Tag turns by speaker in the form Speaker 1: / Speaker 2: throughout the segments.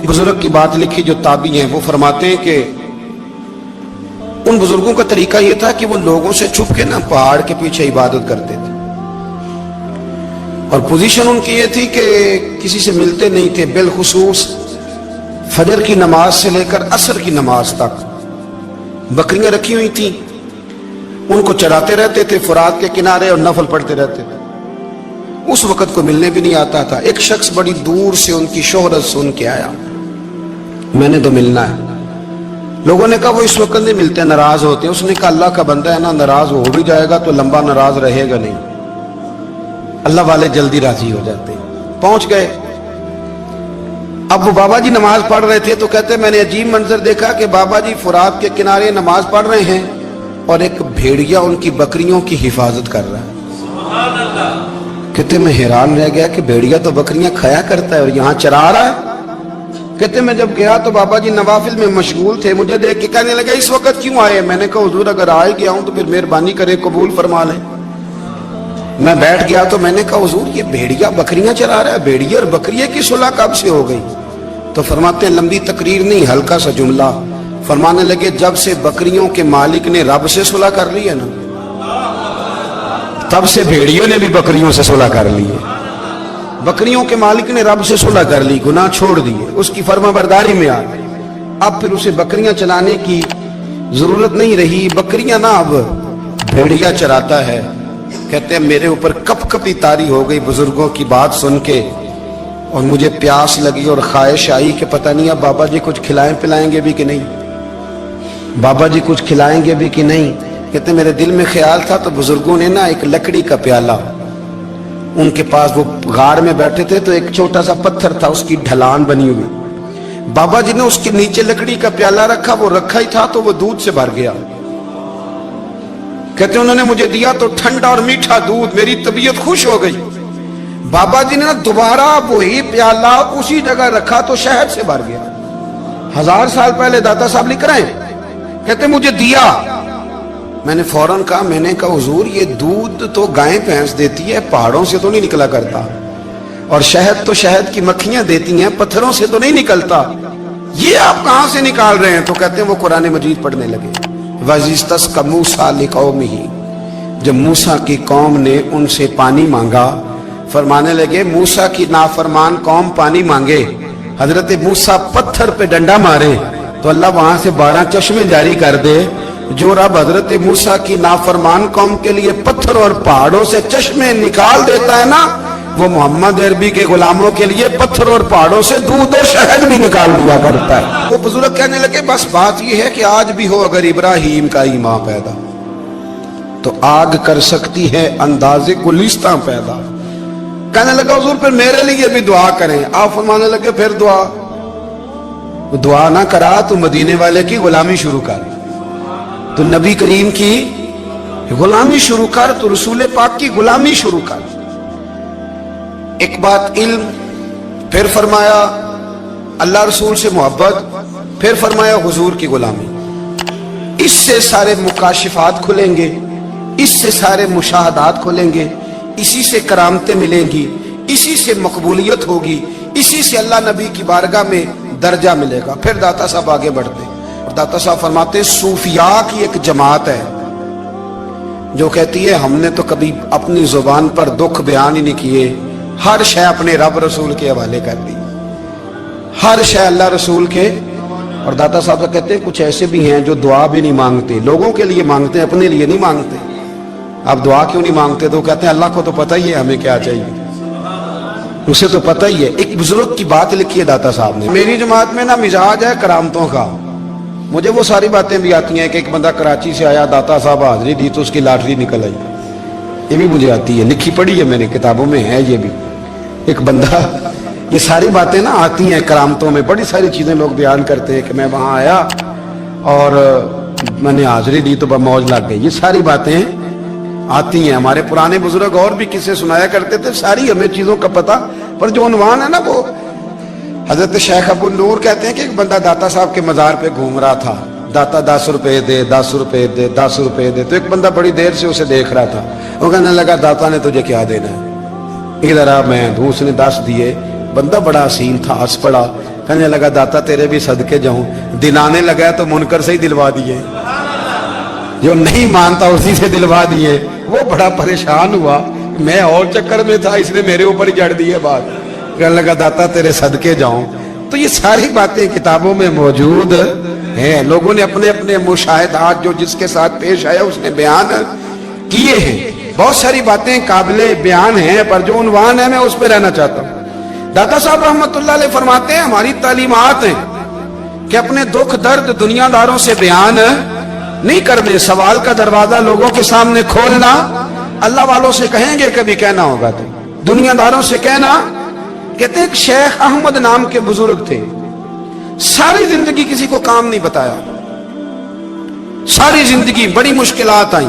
Speaker 1: बुजुर्ग की बात लिखी जो ताबी हैं, वो फरमाते हैं कि उन बुजुर्गों का तरीका ये था कि वो लोगों से छुप के ना पहाड़ के पीछे इबादत करते थे, और पोजीशन उनकी ये थी कि किसी से मिलते नहीं थे, बिलखुसूस फजर की नमाज से लेकर असर की नमाज तक बकरियां रखी हुई थी, उनको चराते रहते थे फुरात के किनारे और नफल पढ़ते रहते थे। उस वक्त को मिलने भी नहीं आता था। एक शख्स बड़ी दूर से उनकी शोहरत सुन के आया, मैंने तो मिलना है। लोगों ने कहा वो इस वक्त नहीं मिलते, नाराज होते हैं। उसने कहा अल्लाह का बंदा है ना, नाराज हो भी जाएगा तो लंबा नाराज रहेगा नहीं, अल्लाह वाले जल्दी राजी हो जाते हैं। पहुंच गए। अब वो बाबा जी नमाज पढ़ रहे थे तो कहते मैंने अजीब मंजर देखा कि बाबा जी फुरात के किनारे नमाज पढ़ रहे हैं और एक भेड़िया उनकी बकरियों की हिफाजत कर रहा है। कहते मैं हैरान रह गया कि भेड़िया तो बकरियां खाया करता है और यहाँ चरा रहा है। कहते मैं जब गया तो बाबा जी नवाफिल में मशगूल थे, मुझे देख के कहने लगा इस वक्त क्यों आए। मैंने कहा हुजूर अगर आ ही गया हूं तो फिर मेहरबानी करे कबूल फरमा लें। मैं बैठ गया तो मैंने कहा हुजूर ये भेड़िया बकरियां चरा रहा है, भेड़िया और बकरिया की सुलह कब से हो गई? तो फरमाते लंबी तकरीर नहीं, हल्का सा जुमला। फरमाने लगे जब से बकरियों के मालिक ने रब से सुलह कर ली है ना, तब से भेड़ियों ने भी बकरियों से सुलह कर ली है। बकरियों के मालिक ने रब से सुलह कर ली, गुनाह छोड़ दिए, उसकी फर्माबरदारी में आ गए। अब फिर उसे बकरियां चलाने की जरूरत नहीं रही, बकरियां ना अब भेड़िया चराता है। कहते हैं मेरे ऊपर कपकपी तारी हो गई बुजुर्गों की बात सुन के, और मुझे प्यास लगी और ख्वाहिश आई कि पता नहीं अब बाबा जी कुछ खिलाएं पिलाएंगे भी कि नहीं, बाबा जी कुछ खिलाएंगे भी कि नहीं। कहते मेरे दिल में ख्याल था तो बुजुर्गों ने ना एक लकड़ी का प्याला, उनके पास वो गार में बैठे थे तो एक छोटा सा पत्थर था, उसकी ढलान बनी हुई, बाबा जी ने उसके नीचे लकड़ी का प्याला रखा, वो रखा ही था तो वो दूध से भर गया। कहते उन्होंने मुझे दिया तो ठंडा और मीठा दूध, मेरी तबीयत खुश हो गई। बाबा जी ने ना दोबारा वही प्याला उसी जगह रखा तो शहद से भर गया। 1000 साल पहले दादा साहब लिख रहे हैं। कहते मुझे दिया, मैंने फौरन कहा, मैंने कहा हुजूर ये दूध तो गाय भैंस देती है, पहाड़ों से तो नहीं निकला करता, और शहद तो शहद की मक्खियां देती हैं, पत्थरों से तो नहीं निकलता, ये आप कहां से निकाल रहे हैं? तो कहते हैं वो कुरान मजीद पढ़ने लगे। वज़िस्तस्क़ा मूसा लिक़ौमिही, जब मूसा की कौम ने उनसे पानी मांगा, फरमाने लगे मूसा की नाफरमान कौम पानी मांगे, हजरत मूसा पत्थर पे डंडा मारे तो अल्लाह वहां से 12 चश्मे जारी कर दे। जो रब हजरत मूसा की नाफरमान कौम के लिए पत्थर और पहाड़ों से चश्मे निकाल देता है ना, वो मोहम्मद अरबी के गुलामों के लिए पत्थर और पहाड़ों से दूध और शहद भी निकाल दिया करता है। वो बुजुर्ग कहने लगे बस बात यह है कि आज भी हो अगर इब्राहिम का ईमान पैदा तो आग कर सकती है अंदाजे गुलिस्तां पैदा। कहने लगा हुजूर फिर मेरे लिए भी दुआ करें। आप फरमाने लगे फिर दुआ ना करा तो मदीने वाले की गुलामी शुरू कर, तो नबी करीम की गुलामी शुरू कर, तो रसूल पाक की गुलामी शुरू कर। एक बात इल्म, फिर फरमाया अल्लाह रसूल से मोहब्बत, फिर फरमाया हुजूर की गुलामी। इससे सारे मुकाशिफात खुलेंगे, इससे सारे मुशाहदात खुलेंगे, इसी से करामतें मिलेंगी, इसी से मकबूलियत होगी, इसी से अल्लाह नबी की बारगाह में दर्जा मिलेगा। फिर दाता साहब आगे बढ़ते और दाता साहब फरमाते सूफिया की एक जमात है जो कहती है हमने तो कभी अपनी जुबान पर दुख बयान ही नहीं किए, हर शय अपने रब रसूल के हवाले कर दी, हर शय अल्लाह रसूल के। और दाता साहब कहते हैं कुछ ऐसे भी हैं जो दुआ भी नहीं मांगते, लोगों के लिए मांगते हैं, अपने लिए नहीं मांगते। आप दुआ क्यों नहीं मांगते? तो कहते हैं अल्लाह को तो पता ही है हमें क्या चाहिए, उसे तो पता ही है। एक बुजुर्ग की बात लिखी है दाता साहब ने, मेरी जमात में ना मिजाज है करामतों का, मुझे वो सारी बातें भी आती हैं कि एक बंदा कराची से आया, दाता साहब हाजिरी दी तो उसकी लॉटरी निकल आई, ये भी मुझे आती है, लिखी पढ़ी है मैंने, किताबों में है ये भी। एक बंदा, ये सारी बातें ना आती हैं करामतों में, बड़ी सारी चीजें लोग बयान करते हैं कि मैं वहां आया और मैंने हाजिरी दी तो मौज लग गई, ये सारी बातें आती हैं। हमारे पुराने बुजुर्ग और भी किस्से सुनाया करते थे, सारी हमें चीजों का पता, पर जो उन्वान है ना वो हजरत शेख अबू नूर कहते हैं कि एक बंदा दाता साहब के मजार पे घूम रहा था, दाता 10 रुपए दे, 10 रुपए दे, 10 रुपए दे। तो एक बंदा बड़ी देर से उसे देख रहा था, वो कहने लगा दाता ने तुझे क्या देना है, इधर आ मैं दूँ। उसने 10 दिए, बंदा बड़ा हसीन था, हंस पड़ा, कहने लगा दाता तेरे भी सदके जाऊं, दिलाने लगा तो मुनकर से ही दिलवा दिए, जो नहीं मानता उसी से दिलवा दिए। वो बड़ा परेशान हुआ, मैं और चक्कर में था, इसने मेरे ऊपर ही जड़ दी है बात। कहने लगा दाता तेरे सदके जाऊं। तो ये सारी बातें किताबों में मौजूद हैं, लोगों ने अपने अपने मुशाहिदात जो जिसके साथ पेश आया उसने बयान किए हैं। बहुत सारी बातें काबिले बयान हैं, पर जो उन्वान है मैं उस पर रहना चाहता हूं। दाता साहब रहमतुल्लाह अलैह फरमाते हैं, हमारी तालीमात हैं कि अपने दुख दर्द दुनियादारों से बयान नहीं करने, सवाल का दरवाजा लोगों के सामने खोलना। अल्लाह वालों से कहेंगे कभी कहना होगा तो, दुनियादारों से कहना। कहते हैं शेख अहमद नाम के बुजुर्ग थे, सारी जिंदगी किसी को काम नहीं बताया, सारी जिंदगी बड़ी मुश्किलात आई,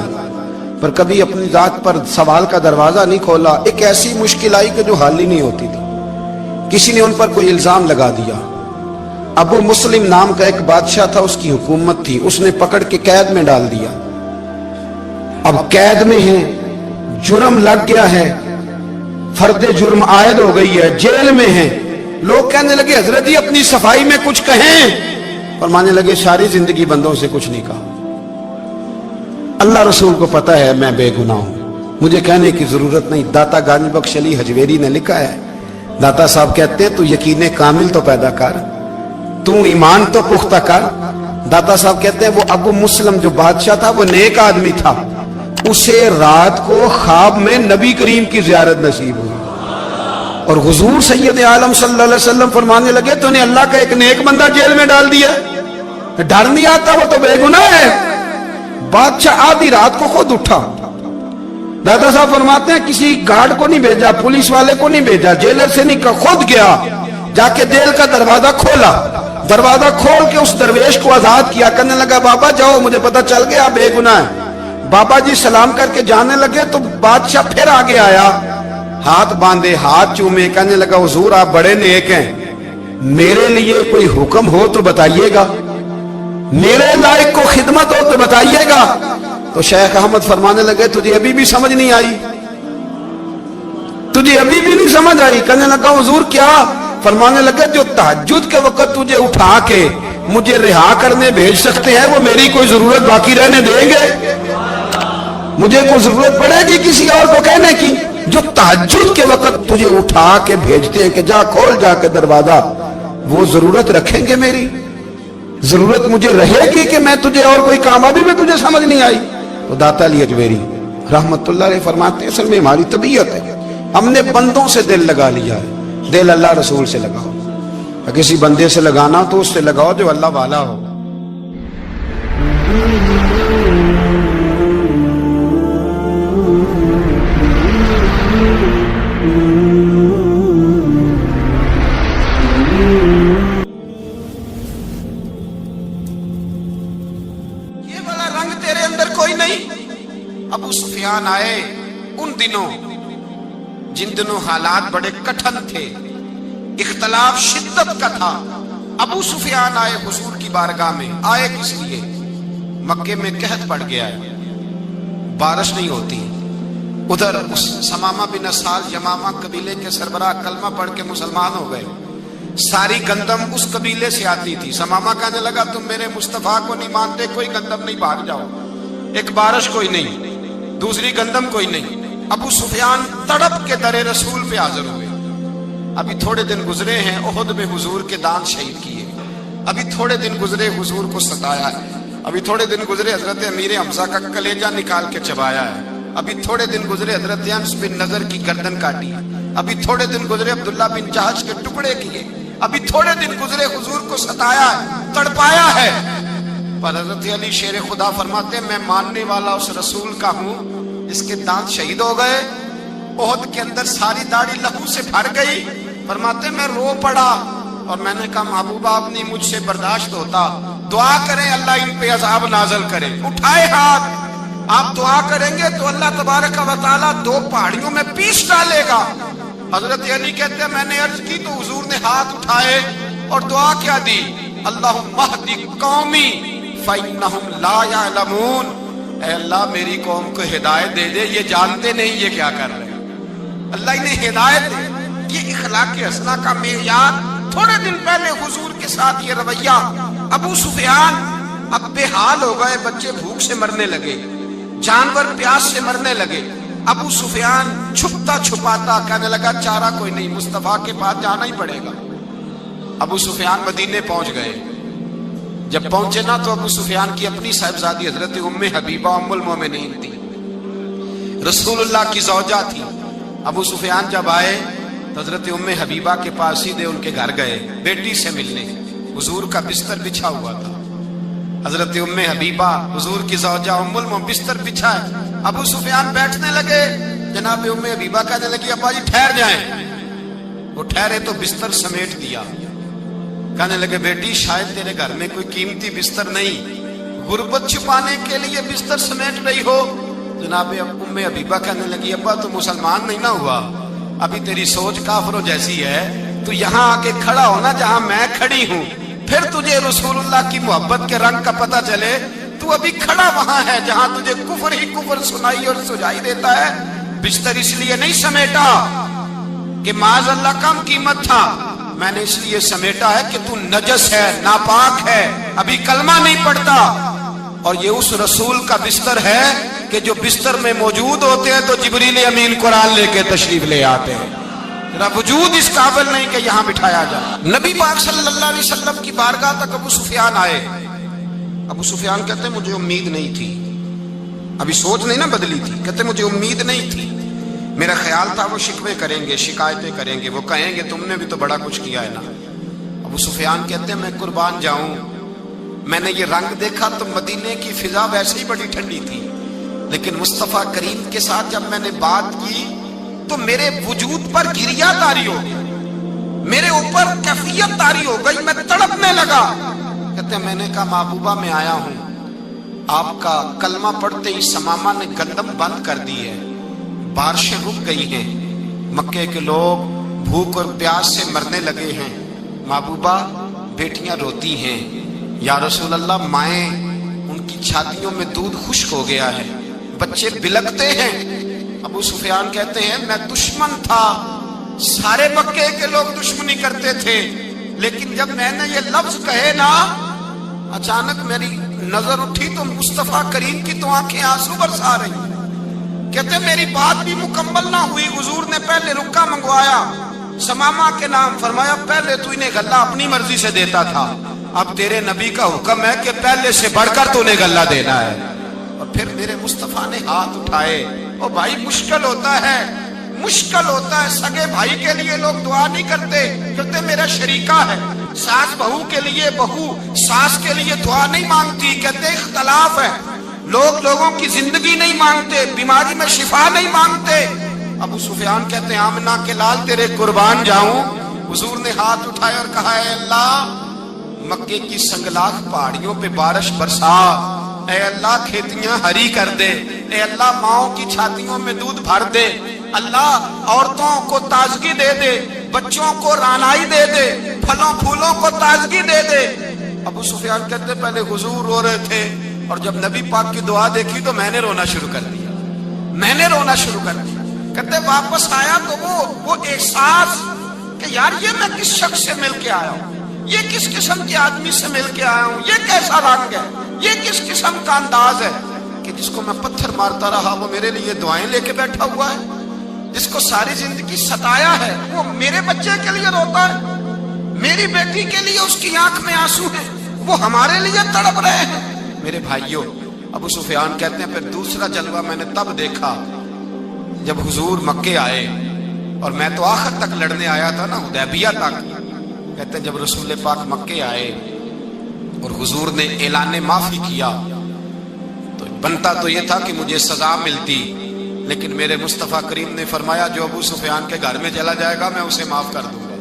Speaker 1: पर कभी अपनी जात पर सवाल का दरवाजा नहीं खोला। एक ऐसी मुश्किल आई कि जो हल ही नहीं होती थी, किसी ने उन पर कोई इल्जाम लगा दिया। अबू मुस्लिम नाम का एक बादशाह था, उसकी हुकूमत थी, उसने पकड़ के कैद में डाल दिया। अब कैद में है, जुर्म लग गया है, फर्दे जुर्म आयद हो गई है, जेल में है। लोग कहने लगे हजरत जी अपनी सफाई में कुछ कहें, और मानने लगे सारी जिंदगी बंदों से कुछ नहीं कहा, अल्लाह रसूल को पता है मैं बेगुनाह हूं, मुझे कहने की जरूरत नहीं। दाता गानी बख्श अली हजवेरी ने लिखा है, दाता साहब कहते हैं तू यकीन कामिल तो पैदा कर, तू ईमान तो पुख्ता कर। दाता साहब कहते हैं वो अबू मुस्लिम जो बादशाह था वो नेक आदमी था, उसे रात को ख्वाब में नबी करीम की ज़ियारत नसीब हुई, और हुजूर सैयद आलम सल्लल्लाहु अलैहि वसल्लम फरमाने लगे तूने अल्लाह का एक नेक बंदा जेल में डाल दिया, डर नहीं आता, वो तो बेगुनाह है। बादशाह आधी रात को खुद उठा। दादा साहब फरमाते हैं किसी गार्ड को नहीं भेजा, पुलिस वाले को नहीं भेजा, जेलर से नहीं, खुद गया, जाके जेल का दरवाजा खोला, दरवाजा खोल के उस दरवेश को आजाद किया। कहने लगा बाबा जाओ, मुझे पता चल गया बेगुनाह है। बाबा जी सलाम करके जाने लगे तो बादशाह फिर आगे आया, हाथ बांधे, हाथ चूमे, कहने लगा हुजूर आप बड़े नेक हैं, मेरे लिए कोई हुक्म हो तो बताइएगा, मेरे लायक को खिदमत हो तो बताइएगा। तो शेख अहमद फरमाने लगे तुझे अभी भी समझ नहीं आई, तुझे अभी भी नहीं समझ आई। कहने लगा हुजूर क्या? फरमाने लगे जो तहज्जुद के वक्त तुझे उठा के मुझे रिहा करने भेज सकते हैं वो मेरी कोई जरूरत बाकी रहने देंगे? मुझे कोई जरूरत पड़ेगी किसी और को कहने की? जो तहज्जुद के वक्त तुझे उठा के भेजते हैं कि जा खोल जाके दरवाजा, वो जरूरत रखेंगे मेरी? जरूरत मुझे रहेगी कि मैं तुझे और कोई काम, अभी में तुझे समझ नहीं आई? तो दाता अली हजवेरी रहमतुल्लाह अलैह फरमाते हैं असल में हमारी तबीयत है, हमने बंदों से दिल लगा लिया है, दिल अल्लाह रसूल से लगाओ, किसी बंदे से लगाना तो उससे लगाओ जो अल्लाह वाला हो। ये वाला रंग तेरे अंदर कोई नहीं। अबू सुफियान आए उन दिनों जिन दिनों हालात बड़े कठिन थे, इख्तलाफ शिद्दत का था। अबू सुफियान आए हुजूर की बारगाह में, आए किस लिए? मक्के में कहत पड़ गया है, बारिश नहीं होती। उधर उस समामा बिन असाल यमामा कबीले के सरबराह कलमा पढ़ के मुसलमान हो गए। सारी गंदम उस कबीले से आती थी। समामा कहने लगा तुम मेरे मुस्तफा को नहीं मानते, कोई गंदम नहीं, भाग जाओ। एक बारिश कोई नहीं, दूसरी गंदम कोई नहीं। अबू सुफियान तड़प के दरे रसूल पे हाजिर हुए। अभी थोड़े दिन गुजरे हैं, ओहद में हुजूर के दांत शहीद किए, अभी थोड़े दिन गुजरे हुजूर को सताया है, अभी थोड़े दिन गुजरे हजरत अमीर हमजा का कलेजा निकाल के चबाया है, अभी थोड़े दिन गुजरे हजरत अनस बिन नजर की गर्दन काटी, अभी थोड़े दिन गुजरे अब्दुल्ला बिन जहश के टुकड़े किए, अभी थोड़े दिन गुजरे हुजूर को सताया है, तड़पाया है। पर हजरत अली शेर खुदा फरमाते मैं मानने वाला उस रसूल का हूं, इसके दांत शहीद हो गए, ओहद के अंदर सारी दाढ़ी लहू से भर गई। फरमाते मैं रो पड़ा और मैंने कहा महबूबा अब नहीं मुझसे बर्दाश्त होता, दुआ करें अल्लाह इन पे अज़ाब नाज़िल करे। उठाए हाथ, आप दुआ करेंगे तो अल्लाह तबारक व तआला दो पहाड़ियों में पीस डालेगा। हजरत अली कहते हैं मैंने अर्ज की तो हुजूर ने हाथ उठाए और दुआ क्या दी, अल्लाहुम्मा हदी कौमी फइन्नहुम ला यअलमून, ऐ अल्लाह मेरी कौम को हिदायत दे दे, ये जानते नहीं ये क्या कर रहे हैं। अल्लाह इन्हें हिदायत दे। ये इखलाक हसना का मेयार थोड़े दिन पहले हुजूर के साथ ये रवैया। अबू सुफियान अब बेहाल हो गए, बच्चे भूख से मरने लगे, जानवर प्यास से मरने लगे। अबू सुफियान छुपता छुपाता कहने लगा चारा कोई नहीं, मुस्तफा के पास जाना ही पड़ेगा। अबू सुफियान मदीने पहुंच गए। जब पहुंचे ना तो अबू सुफियान की अपनी साहिबजादी हजरत उम्मे हबीबा उम्मुल मोमिनीन थी, रसूलुल्लाह की ज़ौजा थी। अबू सुफियान जब आए तो हजरत उम्मे हबीबा के पास सीधे उनके घर गए बेटी से मिलने। हुजूर का बिस्तर बिछा हुआ था, हजरत उम्मे हबीबा हुजूर की ज़ौजा उम्मुल मोमिनीन बिस्तर बिछा है। अबू सुफियान बैठने लगे, जनाब उम्मे हबीबा कहने लगी अब्बा जी ठहर जाएं। वो ठहरे तो बिस्तर समेट दिया। कहने लगे बेटी शायद तेरे घर में कोई कीमती बिस्तर नहीं, गुर्बत छुपाने के लिए बिस्तर समेट रही हो। जनाब उम्मे हबीबा कहने लगी अब्बा तू मुसलमान नहीं ना हुआ, अभी तेरी सोच काफिरों जैसी है। तू यहाँ आके खड़ा होना जहाँ मैं खड़ी हूँ, फिर तुझे रसूलुल्लाह की मोहब्बत के रंग का पता चले। तू अभी खड़ा वहां है जहां तुझे कुफर ही कुफर सुनाई और सुझाई देता है। बिस्तर इसलिए नहीं समेटा कि माज अल्लाह कम कीमत था, मैंने इसलिए समेटा है कि तू नजस है, नापाक है, अभी कलमा नहीं पढ़ता। और ये उस रसूल का बिस्तर है कि जो बिस्तर में मौजूद होते हैं तो जिब्रील अमीन कुरान लेके तशरीफ ले आते हैं। तेरा वजूद इस काबिल नहीं कि यहाँ बिठाया जाए। नबी पाक सल्लल्लाहु अलैहि वसल्लम की बारगाह तक अबू सुफियान आए। अबू सुफियान कहते मुझे उम्मीद नहीं थी, अभी सोच नहीं ना बदली थी। कहते मुझे उम्मीद नहीं थी, मेरा ख्याल था वो शिकवे करेंगे, शिकायतें करेंगे, वो कहेंगे तुमने भी तो बड़ा कुछ किया है ना। अबू सुफियान कहते मैं कुर्बान जाऊं, मैंने ये रंग देखा तो मदीने की फिजा वैसे ही बड़ी ठंडी थी, लेकिन मुस्तफा करीम के साथ जब मैंने बात की तो मेरे वजूद पर गिरिया तारी हो गई, मेरे ऊपर कैफियत तारी हो गई, मैं तड़पने लगा। कहते मैंने कहा महबूबा मैं आया हूं, आपका कलमा पढ़ते ही समामा ने गंदम बंद कर दी है, बारिशें रुक गई हैं, मक्के के लोग भूख और प्यास से मरने लगे हैं। महबूबा बेटियां रोती हैं, या रसूल अल्लाह माएं उनकी छातियों में दूध खुश्क हो गया है, बच्चे बिलकते हैं। अबू सुफियान कहते हैं मैं दुश्मन था, सारे मक्के के लोग दुश्मनी करते थे, लेकिन जब मैंने ये लफ्ज कहे ना अचानक मेरी नजर उठी तो मुस्तफा करीम की तो आंखें आंसू बरसा रही। कहते मेरी बात भी मुकम्मल ना हुई, हुजूर ने पहले रुक्का मंगवाया समामा के नाम, फरमाया पहले तू इन्हें गल्ला अपनी मर्जी से देता था, अब तेरे नबी का हुक्म है कि पहले से बढ़कर तूने गल्ला देना है। और फिर मेरे मुस्तफा ने हाथ उठाए। ओ भाई मुश्किल होता है, मुश्किल होता है, सगे भाई के लिए लोग दुआ नहीं करते, कहते मेरा शरीका है। सास बहू के लिए बहू सास के लिए दुआ नहीं मांगती, कहते इख्तलाफ है, लोग लोगों की जिंदगी नहीं मांगते, बीमारी में शिफा नहीं मांगते। अबू सुफियान कहते हैं आमना के लाल तेरे कुर्बान जाऊं। हुजूर ने हाथ उठाए और कहा है अल्लाह मक्के की संगलाख पहाड़ियों पे बारिश बरसा, ऐ अल्लाह खेतियां हरी कर दे, ऐ अल्लाह माओं की छातियों में दूध भर दे, अल्लाह औरतों को ताजगी दे दे, बच्चों को रानाई दे दे, फलों फूलों को ताजगी दे दे। अबू सुफियान कहते पहले हुजूर रो रहे थे और जब नबी पाक की दुआ देखी तो मैंने रोना शुरू कर दिया, मैंने रोना शुरू कर दिया। कहते वापस आया तो वो एहसास कि यार ये मैं किस शख्स से मिल के आया हूँ, ये किस किस्म के आदमी से मिल के आया हूँ, ये कैसा रंग है, ये किस किस्म का अंदाज है कि जिसको मैं पत्थर मारता रहा वो मेरे लिए दुआएं लेके बैठा हुआ है, जिसको सारी जिंदगी सताया है वो मेरे बच्चे के लिए रोता है, मेरी बेटी के लिए उसकी आंख में आंसू है, वो हमारे लिए तड़प रहे हैं। मेरे भाइयों, अबू सुफियान कहते हैं फिर दूसरा जलवा मैंने तब देखा जब हुजूर मक्के आए, और मैं तो आखिर तक लड़ने आया था ना, हुदैबिया तक। कहते हैं जब रसूल पाक मक्के आए और हुजूर ने ऐलान माफी किया तो बनता तो ये था कि मुझे सजा मिलती, लेकिन मेरे मुस्तफा करीम ने फरमाया जो अबू सुफियान के घर में चला जाएगा मैं उसे माफ कर दूंगा।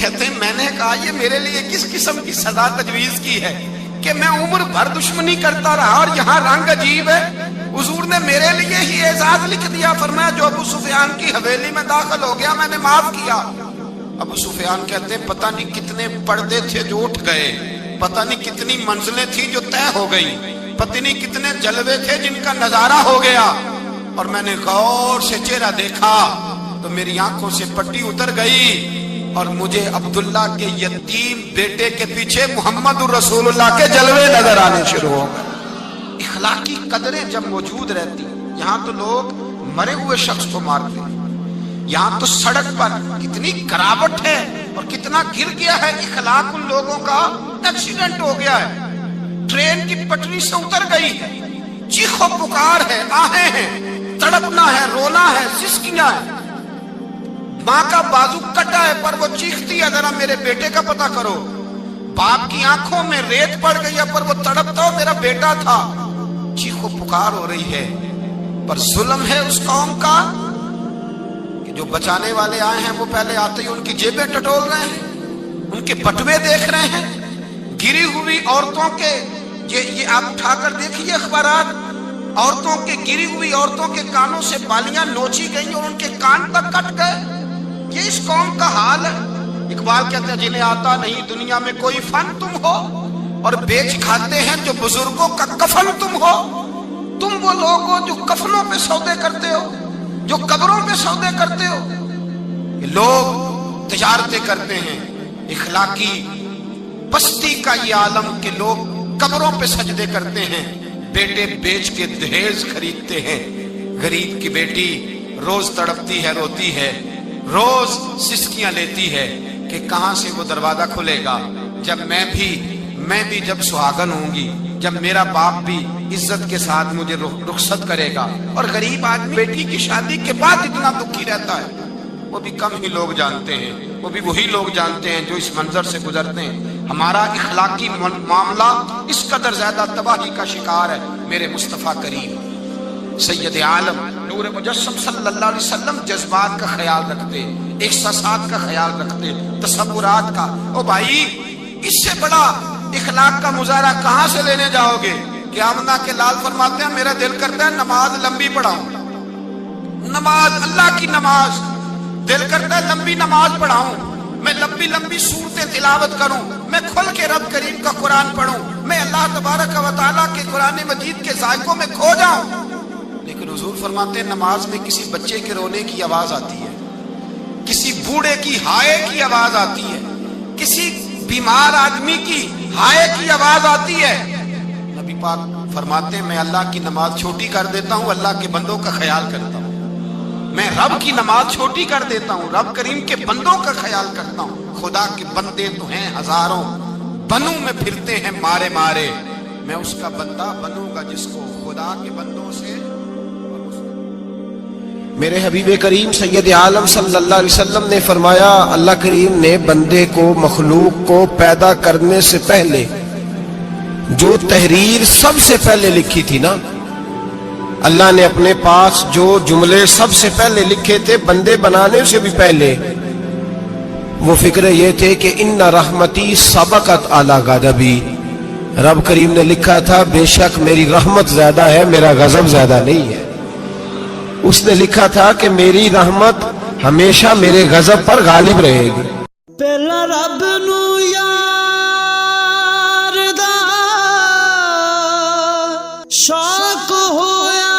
Speaker 1: कहते हैं मैंने कहा ये मेरे लिए किस किस्म की सजा तजवीज की है कि मैं उम्र भर दुश्मनी करता रहा और यहाँ रंग अजीब है। हुजूर ने मेरे लिए ही एजाज लिख दिया, फरमाया जो अबू सुफियान की हवेली में दाखिल हो गया मैंने माफ किया। अबू सुफियान कहते हैं पता नहीं कितने पर्दे थे जो उठ गए, पता नहीं कितनी मंजिलें थी जो तय हो गई, पता नहीं कितने जलवे थे जिनका नजारा हो गया। और मैंने गौर से चेहरा देखा तो मेरी आंखों से पट्टी उतर गई। اور مجھے عبداللہ کے یتیم بیٹے کے پیچھے محمد رسول اللہ کے جلوے نظر آنے شروع ہو گئے۔ اخلاقی قدریں جب موجود رہتی، یہاں تو لوگ مرے ہوئے شخص کو مارتے ہیں، یہاں تو سڑک پر کتنی گراوٹ ہے اور کتنا گر گیا ہے، اخلاق ان لوگوں کا ایکسیڈنٹ ہو گیا ہے، ٹرین کی پٹری سے اتر گئی ہے، چیخ و پکار ہے، آہیں ہیں، تڑپنا ہے، رونا ہے، سسکیاں ہے، ماں کا بازو کٹا ہے پر وہ چیختی ہے ذرا میرے بیٹے کا پتہ کرو، باپ کی آنکھوں میں ریت پڑ گئی ہے پر وہ تڑپتا ہو میرا بیٹا تھا، چیخ و پکار ہو رہی ہے۔ پر ظلم ہے اس قوم کا کہ جو بچانے والے آئے ہیں وہ پہلے آتے ہی ان کی جیبیں ٹٹول رہے ہیں، ان کے بٹوے دیکھ رہے ہیں، گری ہوئی عورتوں کے، یہ آپ اٹھا کر دیکھیے اخبارات، عورتوں کے گری ہوئی عورتوں کے کانوں سے بالیاں نوچی گئی اور ان کے کان تک کٹ گئے۔ یہ اس قوم کا حال ہے۔ اقبال کہتے ہیں جنہیں آتا نہیں دنیا میں کوئی فن تم ہو اور بیچ کھاتے ہیں جو بزرگوں کا کفن تم ہو۔ تم وہ لوگ ہو جو کفنوں پہ سودے کرتے ہو، جو قبروں پہ سودے کرتے ہو۔ لوگ تجارتیں کرتے ہیں، اخلاقی پستی کا یہ عالم کہ لوگ قبروں پہ سجدے کرتے ہیں، بیٹے بیچ کے دہیز خریدتے ہیں۔ غریب کی بیٹی روز تڑپتی ہے، روتی ہے، روز سسکیاں لیتی ہے کہ کہاں سے وہ دروازہ کھلے گا جب میں بھی جب سہاگن ہوں گی، جب میرا باپ بھی عزت کے ساتھ مجھے رخصت کرے گا۔ اور غریب آدمی بیٹی کی شادی کے بعد اتنا دکھی رہتا ہے، وہ بھی کم ہی لوگ جانتے ہیں، وہ بھی وہی لوگ جانتے ہیں جو اس منظر سے گزرتے ہیں۔ ہمارا اخلاقی معاملہ اس قدر زیادہ تباہی کا شکار ہے۔ میرے مصطفیٰ کریم سید عالم نور مجسم صلی اللہ علیہ وسلم جذبات کا خیال رکھتے، احساسات کا خیال رکھتے، تصورات کا۔ او بھائی، اس سے بڑا اخلاق کا مظاہرہ کہاں سے لینے جاؤ گے؟ کہ آمنہ کے لال فرماتے ہیں میرا دل کرتا ہے نماز لمبی پڑھاؤں، نماز اللہ کی نماز، دل کرتا ہے لمبی نماز پڑھاؤں، میں لمبی لمبی سورتیں تلاوت کروں، میں کھل کے رب کریم کا قرآن پڑھوں، میں اللہ تبارک و تعالیٰ کے قرآن مجید کے ذائقوں میں کھو جاؤں۔ لیکن حضور فرماتے ہیں نماز میں کسی بچے کے رونے کی آواز آتی ہے، کسی بوڑھے کی ہائے کی آواز آتی ہے، کسی بیمار آدمی کی ہائے کی آواز آتی ہے۔ نبی پاک فرماتے ہیں میں اللہ کی نماز چھوٹی کر دیتا ہوں، اللہ کے بندوں کا خیال کرتا ہوں۔ میں رب کی نماز چھوٹی کر دیتا ہوں، رب کریم کے بندوں کا خیال کرتا ہوں۔ خدا کے بندے تو ہیں ہزاروں، بنوں میں پھرتے ہیں مارے مارے، میں اس کا بندہ بنوں گا جس کو خدا کے بندوں سے۔
Speaker 2: میرے حبیب کریم سید عالم صلی اللہ علیہ وسلم نے فرمایا اللہ کریم نے بندے کو، مخلوق کو پیدا کرنے سے پہلے جو تحریر سب سے پہلے لکھی تھی نا، اللہ نے اپنے پاس جو جملے سب سے پہلے لکھے تھے بندے بنانے سے بھی پہلے، وہ فکر یہ تھے کہ ان رحمتی سبقت اعلی غضبی، رب کریم نے لکھا تھا بے شک میری رحمت زیادہ ہے، میرا غضب زیادہ نہیں ہے۔ اس نے لکھا تھا کہ میری رحمت ہمیشہ میرے غضب پر غالب رہے گی۔
Speaker 3: پہلا رب نو یار دا شوق ہویا،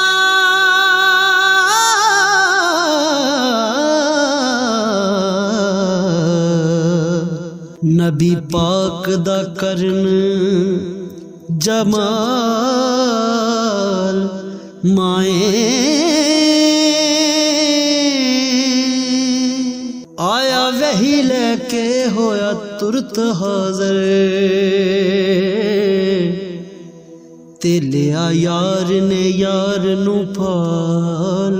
Speaker 3: نبی پاک دا کرن جمال مائیں آیا وہی لے کے ہویا ترت حاضر، تے لیا یار نے یار نو پال